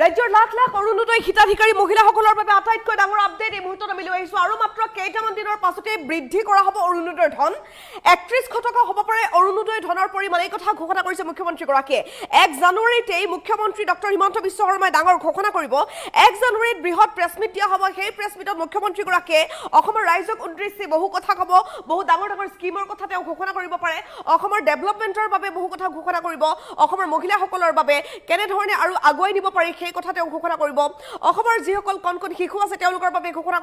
ৰাজ্যৰ লাখ লাখ অৰুণোদয় হিতাধিকাৰী মহিলাসকলৰ বাবে আটাইতকৈ ডাঙৰ আপডেট এই মুহূৰ্তত আমি লৈ আহিছো আৰু মাত্ৰ কেইটামান দিনৰ পাছতে বৃদ্ধি কৰা হ'ব অৰুণোদয়ৰ ধন ৩১০০ টকা হ'ব পাৰে অৰুণোদয় ধনৰ পৰিমাণ এই কথা ঘোষণা কৰিছে মুখ্যমন্ত্ৰীগৰাকীয়ে ১ জানুৱাৰীতেই মুখ্যমন্ত্ৰী ডক্টৰ হিমন্ত বিশ্ব শৰ্মাই ডাঙৰ ঘোষণা কৰিব ১ জানুৱাৰীত বৃহৎ প্ৰেছ মিট দিয়া হ'ব সেই প্ৰেছ মিটত মুখ্যমন্ত্ৰীগৰাকীয়ে অসমৰ ৰাইজক উদ্দেশ্যি বহু কথা ক'ব বহু ডাঙৰ ডাঙৰ স্কিমৰ কথা তেওঁ ঘোষণা কৰিব পাৰে অসমৰ ডেভেলপমেণ্টৰ বাবে বহু কথা ঘোষণা কৰিব অসমৰ মহিলাসকলৰ বাবে কেনেধৰণে আৰু আগুৱাই নিব পাৰি সেই কথা তেওঁ ঘোষণা কৰিব অসমৰ যিসকল কণ কণ শিশু আছে তেওঁলোকৰ বাবে ঘোষণা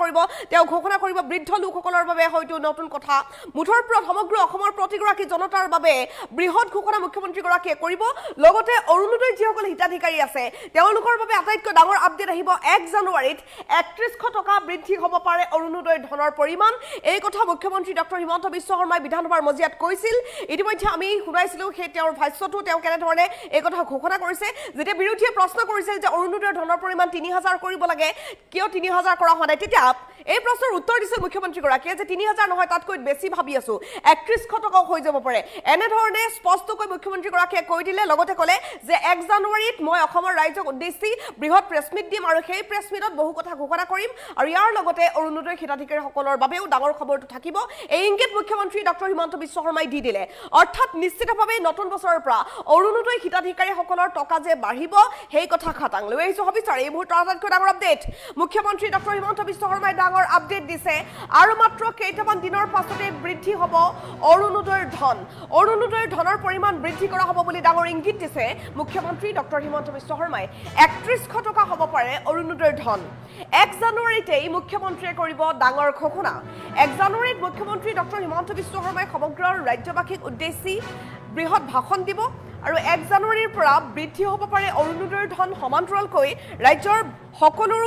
কৰিব বৃদ্ধ লোকসকলৰ বাবে হয়তো নতুন কথা মুঠৰ ওপৰত সমগ্ৰ অসমৰ প্ৰতিগৰাকী জনতাৰ বাবে বৃহৎ ঘোষণা মুখ্যমন্ত্ৰীগৰাকীয়ে কৰিব লগতে অৰুণোদয় যিসকল হিতাধিকাৰী আছে তেওঁলোকৰ বাবে আটাইতকৈ ডাঙৰ আপডেট আহিব ১ জানুৱাৰীত ৩১০০ টকা বৃদ্ধি হ'ব পাৰে অৰুণোদয় ধনৰ পৰিমাণ এই কথা মুখ্যমন্ত্ৰী ডক্টৰ হিমন্ত বিশ্ব শৰ্মাই বিধানসভাৰ মজিয়াত কৈছিল ইতিমধ্যে আমি শুনাইছিলো সেই তেওঁৰ ভাষ্যটো তেওঁ কেনেধৰণে এই কথা ঘোষণা কৰিছে যেতিয়া বিৰোধীয়ে প্ৰশ্ন কৰিছিল যে অৰুণোদয়ৰ ধনৰ পৰিমাণ ৩০০০ কৰিব লাগে কিয় ৩০০০ কৰা হোৱা নাই তেতিয়া এই প্ৰশ্নৰ উত্তৰ দিছিল মুখ্যমন্ত্ৰীগৰাকীয়ে যে ৩০০০ নহয় তাতকৈ বেছি ভাবি আছো ৩১০০ টকা হৈ যাব পাৰে এনেধৰণে স্পষ্টকৈ মুখ্যমন্ত্ৰীগৰাকীয়ে কৈ দিলে লগতে ক'লে যে ১ জানুৱাৰীত মই অসমৰ ৰাইজক উদ্দেশ্যি বৃহৎ প্ৰেছ মিট দিম আৰু সেই প্ৰেছ মিটত বহু কথা ঘোষণা কৰিম আৰু ইয়াৰ লগতে অৰুণোদয় হিতাধিকাৰীসকলৰ বাবেও ডাঙৰ খবৰটো থাকিব এই ইংগিত মুখ্যমন্ত্ৰী ডক্টৰ হিমন্ত বিশ্ব শৰ্মাই দি দিলে অৰ্থাৎ নিশ্চিতভাৱে নতুন বছৰৰ পৰা অৰুণোদয় হিতাধিকাৰীসকলৰ টকা যে বাঢ়িব সেই কথা খাটাং লৈ আহিছো হবিচাৰ এই মুহূৰ্তৰ আটাইতকৈ ডাঙৰ আপডেট মুখ্যমন্ত্ৰী ডক্টৰ হিমন্ত বিশ্ব শৰ্মাই ডাঙৰ আপডেট দিছে আৰু মাত্ৰ কেইটামান দিনৰ পাছতে বৃদ্ধি হ'ব অৰুণোদয়ৰ ধনৰ পৰিমাণ বৃদ্ধি কৰা হ'ব বুলি ডাঙৰ ইংগিত দিছে মুখ্যমন্ত্ৰী ডক্টৰ হিমন্ত বিশ্ব শৰ্মাই ৩১০০ টকা হ'ব পাৰে অৰুণোদয়ৰ ধন ১ জানুৱাৰীতেই মুখ্যমন্ত্ৰীয়ে কৰিব ডাঙৰ ঘোষণা ১ জানুৱাৰীত মুখ্যমন্ত্ৰী ডক্টৰ হিমন্ত বিশ্ব শৰ্মাই সমগ্ৰ ৰাজ্যবাসীক উদ্দেশ্যি বৃহৎ ভাষণ দিব আৰু ১ জানুৱাৰীৰ পৰা বৃদ্ধি হ'ব পাৰে অৰুণোদয়ৰ ধন সমান্তৰালকৈ ৰাজ্যৰ সকলো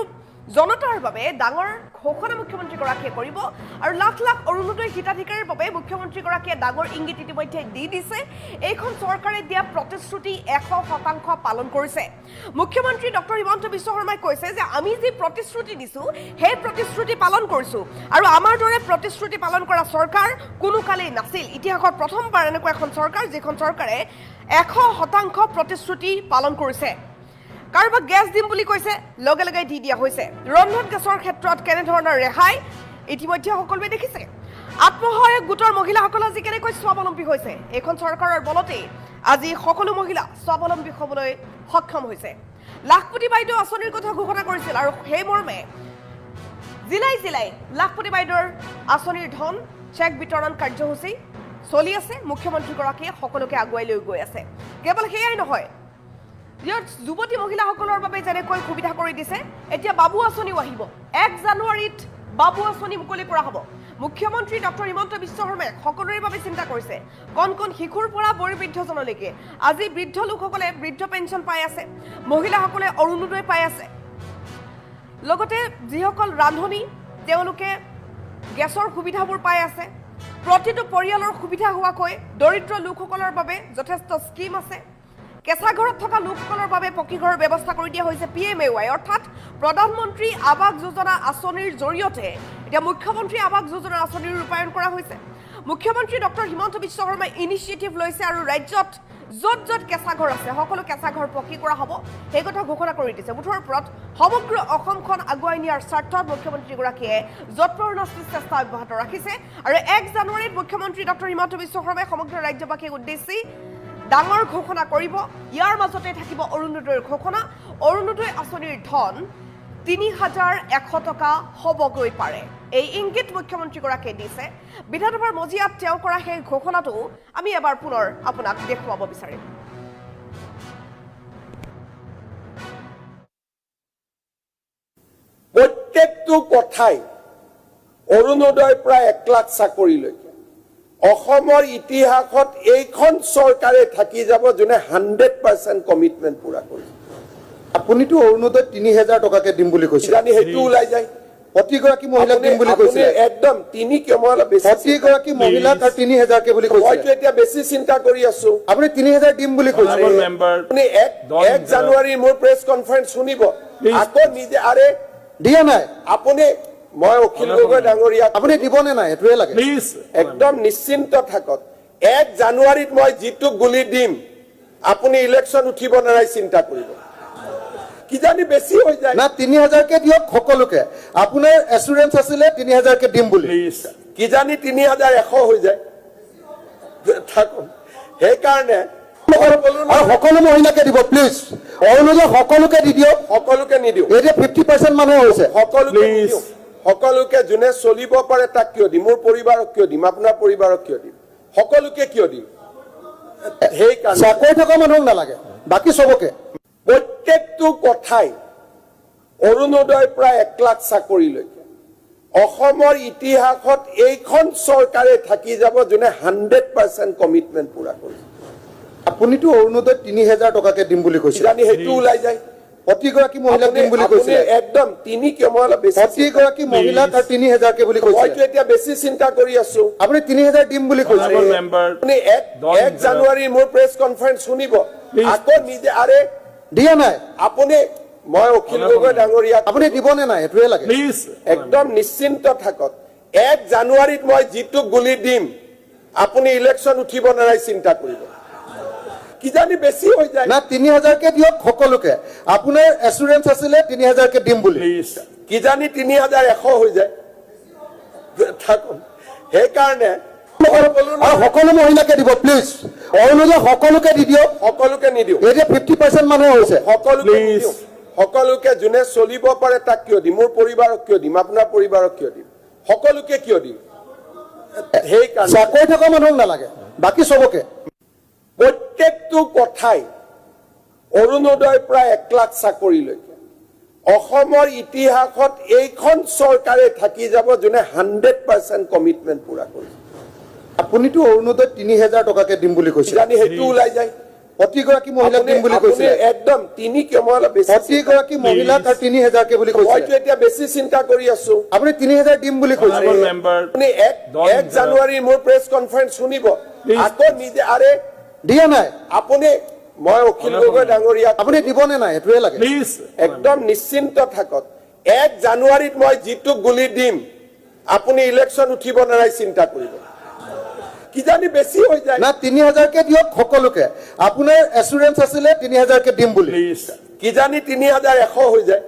জনতাৰ বাবে ডাঙৰ ঘোষণা মুখ্যমন্ত্ৰীগৰাকীয়ে কৰিব আৰু লাখ লাখ অৰুণোদয় হিতাধিকাৰীৰ বাবে মুখ্যমন্ত্ৰীগৰাকীয়ে ডাঙৰ ইংগিত ইতিমধ্যে দি দিছে এইখন চৰকাৰে দিয়া প্ৰতিশ্ৰুতি ১০০% পালন কৰিছে মুখ্যমন্ত্ৰী ডক্টৰ হিমন্ত বিশ্ব শৰ্মাই কৈছে যে আমি যি প্ৰতিশ্ৰুতি দিছো সেই প্ৰতিশ্ৰুতি পালন কৰিছো আৰু আমাৰ দৰে প্ৰতিশ্ৰুতি পালন কৰা চৰকাৰ কোনো কালেই নাছিল ইতিহাসত প্ৰথমবাৰ এনেকুৱা এখন চৰকাৰ যিখন চৰকাৰে ১০০% প্ৰতিশ্ৰুতি পালন কৰিছে কাৰোবাক গেছ দিম বুলি কৈছে লগে লগে দি দিয়া হৈছে ৰন্ধন গেছৰ ক্ষেত্ৰত কেনেধৰণৰ ৰেহাই ইতিমধ্যে সকলোৱে দেখিছে আত্মসহায়ক গোটৰ মহিলাসকল আজি কেনেকৈ স্বাৱলম্বী হৈছে এইখন চৰকাৰৰ বলতেই আজি সকলো মহিলা স্বাৱলম্বী হ'বলৈ সক্ষম হৈছে লাখপতি বাইদেউ আঁচনিৰ কথা ঘোষণা কৰিছিল আৰু সেই মৰ্মে জিলাই লাখপতি বাইদেউৰ আঁচনিৰ ধন চেক বিতৰণ কাৰ্যসূচী চলি আছে মুখ্যমন্ত্ৰীগৰাকীয়ে সকলোকে আগুৱাই লৈ গৈ আছে কেৱল সেয়াই নহয় যুৱতী মহিলাসকলৰ বাবে যেনেকৈ সুবিধা কৰি দিছে এতিয়া বাবু আঁচনিও আহিব ১ জানুৱাৰীত বাবু আঁচনি মুকলি কৰা হ'ব মুখ্যমন্ত্ৰী ডক্টৰ হিমন্ত বিশ্ব শৰ্মাই সকলোৰে বাবে চিন্তা কৰিছে কণ কণ শিশুৰ পৰা বৃদ্ধজনলৈকে আজি বৃদ্ধ লোকসকলে বৃদ্ধ পেঞ্চন পাই আছে মহিলাসকলে অৰুণোদয় পাই আছে লগতে যিসকল ৰান্ধনী তেওঁলোকে গেছৰ সুবিধাবোৰ পাই আছে প্ৰতিটো পৰিয়ালৰ সুবিধা হোৱাকৈ দৰিদ্ৰ লোকসকলৰ বাবে যথেষ্ট স্কিম আছে কেঁচা ঘৰত থকা লোকসকলৰ বাবে পকী ঘৰৰ ব্যৱস্থা কৰি দিয়া হৈছে PMAY অৰ্থাৎ প্ৰধানমন্ত্ৰী আৱাস যোজনা আঁচনিৰ জৰিয়তে এতিয়া মুখ্যমন্ত্ৰী আৱাস যোজনা আঁচনিৰ ৰূপায়ণ কৰা হৈছে মুখ্যমন্ত্ৰী ডক্টৰ হিমন্ত বিশ্ব শৰ্মাই ইনিচিয়েটিভ লৈছে আৰু ৰাজ্যত য'ত য'ত কেঁচা ঘৰ আছে সকলো কেঁচা ঘৰ পকী কৰা হ'ব সেই কথা ঘোষণা কৰি দিছে মুঠৰ ওপৰত সমগ্ৰ অসমখন আগুৱাই নিয়াৰ স্বাৰ্থত মুখ্যমন্ত্ৰীগৰাকীয়ে যৎপৰোনাস্তি চেষ্টা অব্যাহত ৰাখিছে আৰু ১ জানুৱাৰীত মুখ্যমন্ত্ৰী ডক্টৰ হিমন্ত বিশ্ব শৰ্মাই সমগ্ৰ ৰাজ্যবাসীক উদ্দেশ্যি ডাঙৰ ঘোষণা কৰিব ইয়াৰ মাজতে থাকিব অৰুণোদয়ৰ ঘোষণা অৰুণোদয় আঁচনিৰ ধন ৩১০০ টকা হ'বগৈ পাৰে এই ইংগিত মুখ্যমন্ত্ৰীগৰাকীয়ে দিছে বিধানসভাৰ মজিয়াত তেওঁ কৰা সেই ঘোষণাটো আমি এবাৰ পুনৰ আপোনাক দেখুৱাব বিচাৰিম প্ৰত্যেকটো কথাই অৰুণোদয়ৰ পৰা ১ লাখ চাকৰিলৈকে অসমৰ ইতিহাসত এইখন চৰকাৰে থাকি যাব যোনে 100% কমিটমেণ্ট পুৰা কৰিছে আপুনিতো অৰুণোদয় ৩০০০ টকাকে দিম বুলি কৈছিল জানি হেতু ওলাই যায় প্ৰতিগৰাকী মহিলাক দিম বুলি কৈছিল একদম ৩ কিমান বেছি প্ৰতিগৰাকী মহিলাক ৩০০০ কে বুলি কৈছিল মইতো এতিয়া বেছি চিন্তা কৰি আছো আপুনি ৩০০০ দিম বুলি কৈছিল আপুনি ১ জানুৱাৰী মোৰ প্ৰেছ কনফাৰেন্স শুনিব আকৌ নিজে আৰে দিয়া নাই আপুনি মই অখিল গগৈ ডাঙৰীয়া আপুনি দিবনে নাই এটোৱে লাগে একদম নিশ্চিন্ত থাকক ১ জানুৱাৰীত মই জিতু গুলি দিম আপুনি ইলেকশন উঠিব নাই চিন্তা কৰিব কিজানি বেছি হৈ যায় না 3000কে দিয়ক সকলোকে আপোনাৰ এসুৰেন্স আছিলে 3000কে দিম বুলি কিজানি 3100 হৈ যায় থাকক সেইকাৰণে আৰু সকলো মহিলাকে দিব প্লিজ অৰুণোদয় সকলোকে দি দিয়ক সকলোকে নিদিওঁ এতিয়া 50% মানুহ হৈছে সকলোকে নিদিওঁ সকলোকে যোনে চলিব পাৰে তাক কিয় দিম মোৰ পৰিবাৰক কিয় দিম আপোনাৰ পৰিবাৰক কিয় দিম সকলোকে কিয় দিম সেইকাৰণে চাকৰি থকা মানুহক নালাগে বাকি সবকে প্ৰত্যেকটো কথাই অৰুণোদয় প্ৰায় 1 লাখ চাকৰিলৈকে অসমৰ ইতিহাসত এইখন চৰকাৰে থাকি যাব যোনে 100% কমিটমেন্ট পুৰা কৰিছে আপুনিতো অৰুণোদয় 3000 টকাকে দিম বুলি কৈছিল জানি হেতু ওলাই যায় প্ৰতিগৰাকী মহিলাক দিম বুলি কৈছিল একদম তিনি কেমল বেছি প্ৰতিগৰাকী মহিলাক 3000কে বুলি কৈছিল মইতো এতিয়া বেছি চিন্তা কৰি আছো আপুনি 3000 দিম বুলি কৈছিল আপুনি 1 জানুৱাৰী মোৰ প্ৰেছ কনফাৰেন্স শুনিব আকৌ নিজে আৰে দিয়া নাই আপুনি মই অখিল গগৈ ডাঙৰীয়া আপুনি দিবনে নাই এটোৱে লাগে একদম নিশ্চিন্ত থাকক 1 জানুৱাৰীত মই জিতু গুলি দিম আপুনি ইলেকশন উঠিব নাই চিন্তা কৰিব কিজানি বেছি হৈ যায় না 3000কে দিয়ক সকলোকে আপোনাৰ এসুৰেন্স আছিলে 3000কে দিম বুলি কিজানি 3100 হৈ যায় থাকক সেইকাৰণে আৰু সকলো মহিলাকে দিব প্লিজ অৰুণোদয় সকলোকে দি দিয়ক সকলোকে নিদিওঁ এতিয়া 50% মানুহ হৈছে সকলোকে নিদিওঁ সকলোকে যোনে চলিব পাৰে তাক কিয় দিম মোৰ পৰিবাৰক কিয় দিম আপোনাৰ পৰিবাৰক কিয় দিম সকলোকে কিয় দিম সেইকাৰণে চাকৰি থকা মানুহক নালাগে বাকি সবকে প্ৰত্যেকটো কথাই অৰুণোদয় প্ৰায় 1 লাখ চাকৰিলৈকে অসমৰ ইতিহাসত এইখন চৰকাৰে থাকি যাব যোনে 100% কমিটমেন্ট পুৰা কৰিছে আপুনিতো অৰুণোদয় 3000 টকাকে দিম বুলি কৈছিল জানি হেতু ওলাই যায় প্ৰতিগৰাকী মহিলাক দিম বুলি কৈছিল একদম তিনি কেমল বেছি প্ৰতিগৰাকী মহিলাক 3000কে বুলি কৈছিল মইতো এতিয়া বেছি চিন্তা কৰি আছো আপুনি 3000 দিম বুলি কৈছিল আপুনি 1 জানুৱাৰী মোৰ প্ৰেছ কনফাৰেন্স শুনিব আকৌ নিজে আৰে দিয়া নাই আপুনি মই অখিল গগৈ ডাঙৰীয়া আপুনি দিবনে নাই এটোৱে লাগে একদম নিশ্চিন্ত থাকক 1 জানুৱাৰীত মই জিতু গুলি দিম আপুনি ইলেকশন উঠিব নাই চিন্তা কৰিব কিজানি বেছি হৈ যায় না 3000কে দিয়ক সকলোকে আপোনাৰ এসুৰেন্স আছিলে 3000কে দিম বুলি কিজানি 3100 হৈ যায়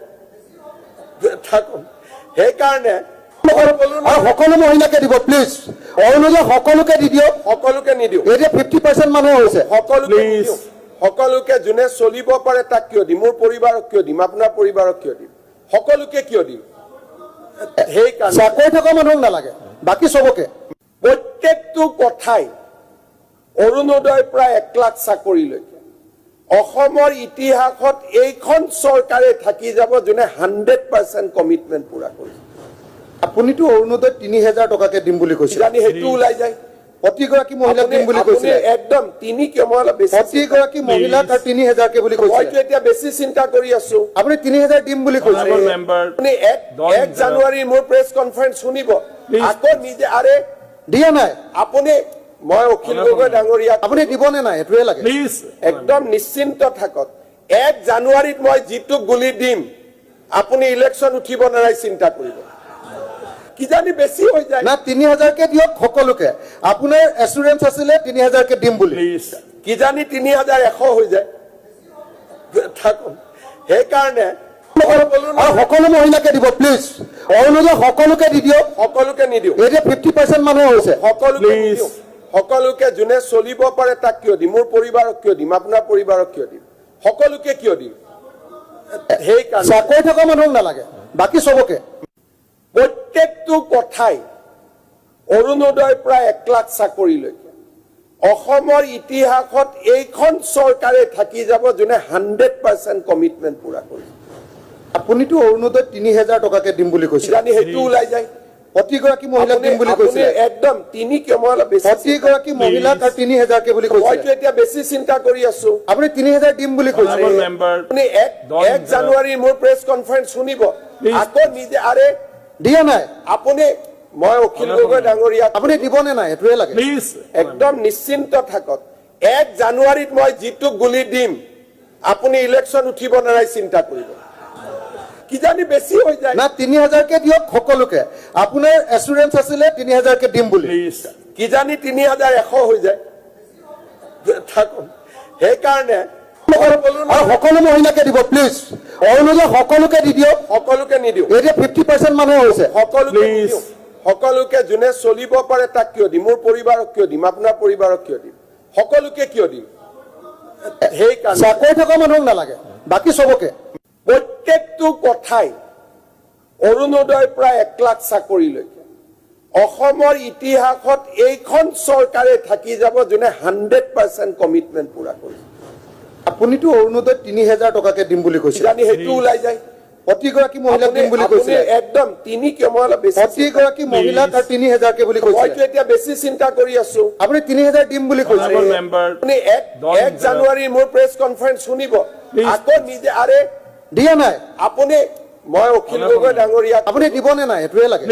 থাকক সেইকাৰণে আৰু সকলো মহিলাকে দিব প্লিজ অৰুণোদয় সকলোকে দি দিয়ক সকলোকে নিদিওঁ এতিয়া 50% মানুহ হৈছে সকলোকে নিদিওঁ সকলোকে যোনে চলিব পাৰে তাক কিয় দিম মোৰ পৰিবাৰক কিয় দিম আপোনাৰ পৰিবাৰক কিয় দিম সকলোকে কিয় দিম সেইকাৰণে চাকৰি থকা মানুহক নালাগে বাকি সবকে প্ৰত্যেকটো কথাই অৰুণোদয় প্ৰায় 1 লাখ চাকৰিলৈকে অসমৰ ইতিহাসত এইখন চৰকাৰে থাকি যাব যোনে 100% কমিটমেন্ট পুৰা কৰিছে আপুনিতো অৰুণোদয় 3000 টকাকে দিম বুলি কৈছিল জানি হেতু ওলাই যায় প্ৰতিগৰাকী মহিলাক দিম বুলি কৈছিল একদম তিনি কেমল বেছি প্ৰতিগৰাকী মহিলাক 3000কে বুলি কৈছিল মইতো এতিয়া বেছি চিন্তা কৰি আছো আপুনি 3000 দিম বুলি কৈছিল আপুনি 1 জানুৱাৰী মোৰ প্ৰেছ কনফাৰেন্স শুনিব আকৌ নিজে আৰে দিয়া নাই আপুনি মই অখিল গগৈ ডাঙৰীয়া আপুনি দিবনে নাই এটোৱে লাগে একদম নিশ্চিন্ত থাকক 1 জানুৱাৰীত মই জিতু গুলি দিম আপুনি ইলেকশন উঠিব নাই চিন্তা কৰিব কিজানি বেছি হৈ যায় না 3000কে দিয়ক সকলোকে আপোনাৰ এসুৰেন্স আছিলে 3000কে দিম বুলি কিজানি 3100 হৈ যায় থাকক সেইকাৰণে আৰু সকলো মহিলাকে দিব প্লিজ অৰুণোদয় সকলোকে দি দিয়ক সকলোকে নিদিওঁ এতিয়া 50% মানুহ হৈছে সকলোকে নিদিওঁ সকলোকে যোনে চলিব পাৰে তাক কিয় দিম মোৰ পৰিবাৰক কিয় দিম আপোনাৰ পৰিবাৰক কিয় দিম সকলোকে কিয় দিম সেইকাৰণে চাকৰি থকা মানুহক নালাগে বাকি সবকে প্ৰত্যেকটো কথাই অৰুণোদয় প্ৰায় 1 লাখ চাকৰিলৈকে অসমৰ ইতিহাসত এইখন চৰকাৰে থাকি যাব যোনে 100% কমিটমেন্ট পুৰা কৰিছে আপুনিতো অৰুণোদয় 3000 টকাকে দিম বুলি কৈছিল জানি হেতু ওলাই যায় প্ৰতিগৰাকী মহিলাক দিম বুলি কৈছিল একদম তিনি কেমল বেছি প্ৰতিগৰাকী মহিলাক 3000কে বুলি কৈছিল মইতো এতিয়া বেছি চিন্তা কৰি আছো আপুনি 3000 দিম বুলি কৈছিল আপুনি 1 জানুৱাৰী মোৰ প্ৰেছ কনফাৰেন্স শুনিব আকৌ নিজে আৰে দিয়া নাই আপুনি মই অখিল গগৈ ডাঙৰীয়া আপুনি দিবনে নাই এটোৱে লাগে একদম নিশ্চিন্ত থাকক 1 জানুৱাৰীত মই জিতু গুলি দিম আপুনি ইলেকশন উঠিব নাই চিন্তা কৰিব কিজানি বেছি হৈ যায় না 3000কে দিয়ক সকলোকে আপোনাৰ এসুৰেন্স আছিলে 3000কে দিম বুলি কিজানি 3100 হৈ যায় থাকক সেইকাৰণে আৰু সকলো মহিলাকে দিব প্লিজ অৰুণোদয় সকলোকে দি দিয়ক। সকলোকে নিদিওঁ। এতিয়া 50% মানুহ হৈছে। সকলোকে নিদিওঁ। সকলোকে যোনে চলিব পাৰে তাক কিয় দিম? মোৰ পৰিবাৰক কিয় দিম? আপোনাৰ পৰিবাৰক কিয় দিম? সকলোকে কিয় দিম? সেইকাৰণে চাকৰি থকা মানুহক নালাগে, বাকী চবকে। প্ৰত্যেকটো কথাই অৰুণোদয় প্ৰায় 1 লাখ চাকৰিলৈকে অসমৰ ইতিহাসত এইখন চৰকাৰে থাকি যাব যোনে 100% কমিটমেণ্ট পুৰা কৰিছে। আপুনিতো অৰুণোদয় 3000 টকাকে দিম বুলি কৈছিল, জানি সেইটো ওলাই যায়। প্ৰতিগৰাকী মহিলাক দিম বুলি কৈছিল। একদম তিনি কিয়? মই অলপ বেছি প্ৰতিগৰাকী মহিলাক আৰু 3000 কে বুলি কৈছিল। মইতো এতিয়া বেছি চিন্তা কৰি আছো। আপুনি 3000 দিম বুলি কৈছিল। আপুনি 1 জানুৱাৰী মোৰ প্ৰেছ কনফাৰেন্স শুনিব, আকৌ নিজে আৰে দিয়া নাই আপুনি। মই অখিল গগৈ ডাঙৰীয়া, আপুনি দিবনে নাই সেইটোৱে লাগে।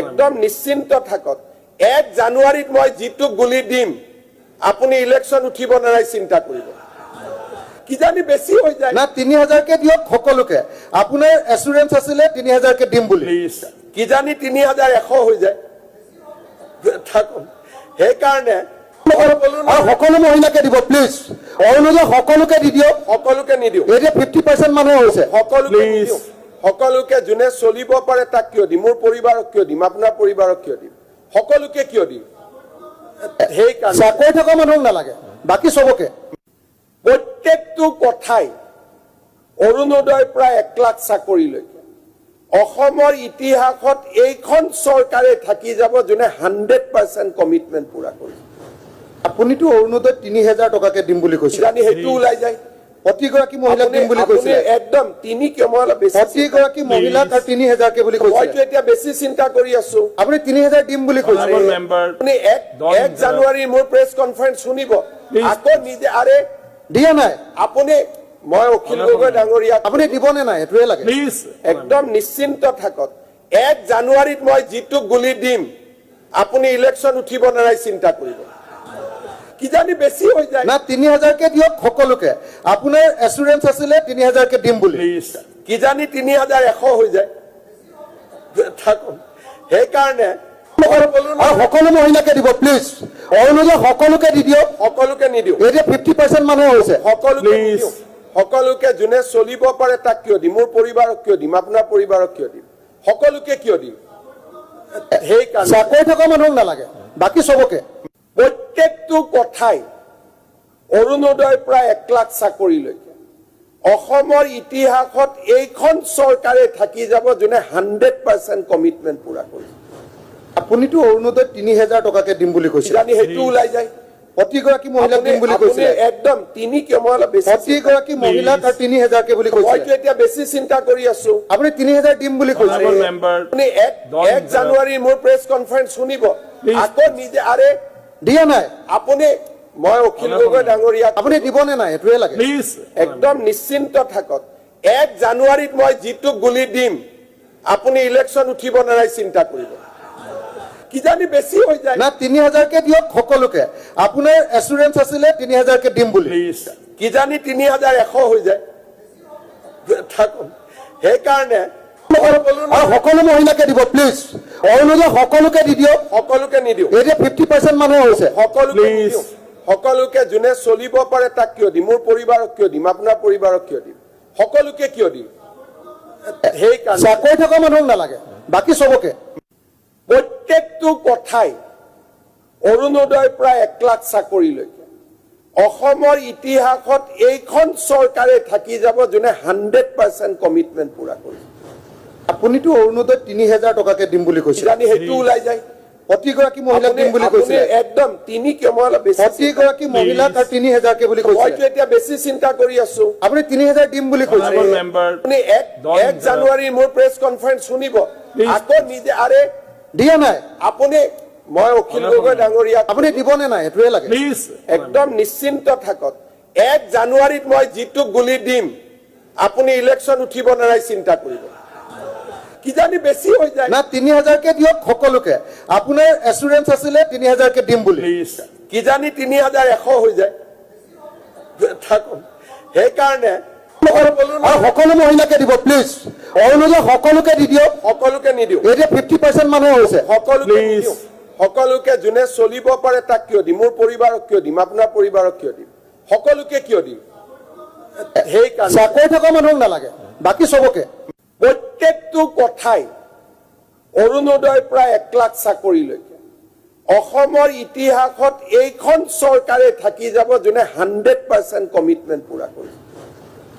একদম নিশ্চিন্ত থাকক। 1 জানুৱাৰীত মই যিটো গুলি দিম আপুনি ইলেকশ্যন উঠিব নাই চিন্তা কৰিব। কিজানি বেছি হৈ যায় না 3000 কে দিয়ক সকলোকে। আপোনাৰ এচুৰেঞ্চ আছিলে 3000 কে দিম বুলি, কিজানি 3100 হৈ যায়। থাকক সেইকাৰণে আৰু সকলো মহিলাকে দিব প্লিজ। অৰুণোদয় সকলোকে দি দিয়ক। সকলোকে নিদিওঁ। এতিয়া 50% মানুহ হৈছে। সকলোকে নিদিওঁ। সকলোকে যোনে চলিব পাৰে তাক কিয় দিম? মোৰ পৰিবাৰক কিয় দিম? আপোনাৰ পৰিবাৰক কিয় দিম? সকলোকে কিয় দিম? সেইকাৰণে চাকৰি থকা মানুহক নালাগে, বাকী চবকে। প্ৰত্যেকটো কথাই অৰুণোদয় প্ৰায় 1 লাখ চাকৰিলৈকে অসমৰ ইতিহাসত এইখন চৰকাৰে থাকি যাব যোনে 100% কমিটমেণ্ট পুৰা কৰিছে। আপুনিতো অৰুণোদয় 3000 টকাকে দিম বুলি কৈছিল। জানি সেইটো ওলাই যায়। প্ৰতিগৰাকী মহিলাক দিম বুলি কৈছিল। একদম তিনি কিয়? মই অলপ বেছি প্ৰতিগৰাকী মহিলাক আৰু 3000 কে বুলি কৈছিল। মইতো এতিয়া বেছি চিন্তা কৰি আছো। আপুনি 3000 দিম বুলি কৈছিল। আপুনি 1 জানুৱাৰী মোৰ প্ৰেছ কনফাৰেন্স শুনিব, আকৌ নিজে আৰে দিয়া নাই আপুনি। মই অখিল গগৈ ডাঙৰীয়া, আপুনি দিবনে নাই সেইটোৱে লাগে। একদম নিশ্চিন্ত থাকক। 1 জানুৱাৰীত মই যিটো গুলি দিম আপুনি ইলেকশ্যন উঠিব নাই চিন্তা কৰিব। কিজানি বেছি হৈ যায় না 3000 কে দিয়ক সকলোকে। আপোনাৰ এচুৰেঞ্চ আছিলে 3000 কে দিম বুলি, কিজানি 3100 হৈ যায়। থাকক সেইকাৰণে আৰু সকলো মহিলাকে দিব প্লিজ। অৰুণোদয় সকলোকে দি দিয়ক। সকলোকে নিদিওঁ। এতিয়া 50% মানুহ হৈছে। সকলোকে নিদিওঁ। সকলোকে যোনে চলিব পাৰে তাক কিয় দিম? মোৰ পৰিবাৰক কিয় দিম? আপোনাৰ পৰিবাৰক কিয় দিম? সকলোকে কিয় দিম? সেইকাৰণে চাকৰি থকা মানুহক নালাগে, বাকী চবকে। প্ৰত্যেকটো কথাই অৰুণোদয় প্ৰায় 1 লাখ চাকৰিলৈকে অসমৰ ইতিহাসত এইখন চৰকাৰে থাকি যাব যোনে 100% কমিটমেণ্ট পুৰা কৰিছে। আপুনিতো অৰুণোদয় 3000 টকাকে দিম বুলি কৈছিল। জানি সেইটো ওলাই যায়। প্ৰতিগৰাকী মহিলাক দিম বুলি কৈছিল। একদম তিনি কিয়? মই অলপ বেছি প্ৰতিগৰাকী মহিলাক আৰু 3000 কে বুলি কৈছিল। মইতো এতিয়া বেছি চিন্তা কৰি আছো। আপুনি 3000 দিম বুলি কৈছিল। আপুনি 1 জানুৱাৰী মোৰ প্ৰেছ কনফাৰেন্স শুনিব, আকৌ নিজে আৰে দিয়া নাই আপুনি। মই অখিল গগৈ ডাঙৰীয়া, আপুনি দিবনে নাই সেইটোৱে লাগে। একদম নিশ্চিন্ত থাকক। 1 জানুৱাৰীত মই যিটো গুলি দিম আপুনি ইলেকশ্যন উঠিব নাই চিন্তা কৰিব। কিজানি বেছি হৈ যায় না 3000 কে দিয়ক সকলোকে। আপোনাৰ এচুৰেঞ্চ আছিলে 3000 কে দিম বুলি, কিজানি 3100 হৈ যায়। থাকক সেইকাৰণে আৰু সকলো মহিলাকে দিব প্লিজ। অৰুণোদয় সকলোকে দি দিয়ক। সকলোকে নিদিওঁ। এতিয়া 50% মানুহ হৈছে। সকলোকে নিদিওঁ। সকলোকে যোনে চলিব পাৰে তাক কিয় দিম? মোৰ পৰিবাৰক কিয় দিম? আপোনাৰ পৰিবাৰক কিয় দিম? সকলোকে কিয় দিম? সেইকাৰণে চাকৰি থকা মানুহক নালাগে, বাকী চবকে। প্ৰত্যেকটো কথাই অৰুণোদয় প্ৰায় 1 লাখ চাকৰিলৈকে অসমৰ ইতিহাসত এইখন চৰকাৰে থাকি যাব যোনে 100% কমিটমেণ্ট পুৰা কৰিছে। আপুনিতো অৰুণোদয় 3000 টকাকে দিম বুলি কৈছিল। জানি সেইটো ওলাই যায়। প্ৰতিগৰাকী মহিলাক দিম বুলি কৈছিল। একদম তিনি কিয়? মই অলপ বেছি প্ৰতিগৰাকী মহিলাক আৰু 3000 কে বুলি কৈছিল। মইতো এতিয়া বেছি চিন্তা কৰি আছো। আপুনি 3000 দিম বুলি কৈছিল। আপুনি 1 জানুৱাৰী মোৰ প্ৰেছ কনফাৰেন্স শুনিব, আকৌ নিজে আৰে দিয়া নাই আপুনি। মই অখিল গগৈ ডাঙৰীয়া, আপুনি দিবনে নাই সেইটোৱে লাগে। একদম নিশ্চিন্ত থাকক। 1 জানুৱাৰীত মই যিটো গুলি দিম আপুনি ইলেকশ্যন উঠিব নাই চিন্তা কৰিব। কিজানি বেছি হৈ যায় না 3000 কে দিয়ক সকলোকে। আপোনাৰ এচুৰেঞ্চ আছিলে 3000 কে দিম বুলি, কিজানি 3100 হৈ যায়। থাকক সেইকাৰণে আৰু সকলো মহিলাকে দিব প্লিজ। অৰুণোদয় সকলোকে দি দিয়ক। সকলোকে নিদিওঁ। এতিয়া 50% মানুহ হৈছে। সকলোকে নিদিওঁ। সকলোকে যোনে চলিব পাৰে তাক কিয় দিম? মোৰ পৰিবাৰক কিয় দিম? আপোনাৰ পৰিবাৰক কিয় দিম? সকলোকে কিয় দিম? সেইকাৰণে চাকৰি থকা মানুহক নালাগে, বাকী চবকে। প্ৰত্যেকটো কথাই অৰুণোদয় প্ৰায় 1 লাখ চাকৰিলৈকে অসমৰ ইতিহাসত এইখন চৰকাৰে থাকি যাব যোনে 100% কমিটমেণ্ট পুৰা কৰিছে।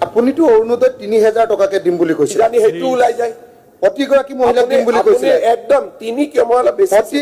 আপুনিতো অৰুণোদয় 3000 টকাকে দিম বুলি কৈছিল, জানি সেইটো ওলাই যায় প্ৰতিগৰাকী মহিলাক দিম বুলি কৈছিল। একদম 3 কিয় মই অলপ বেছি প্ৰতি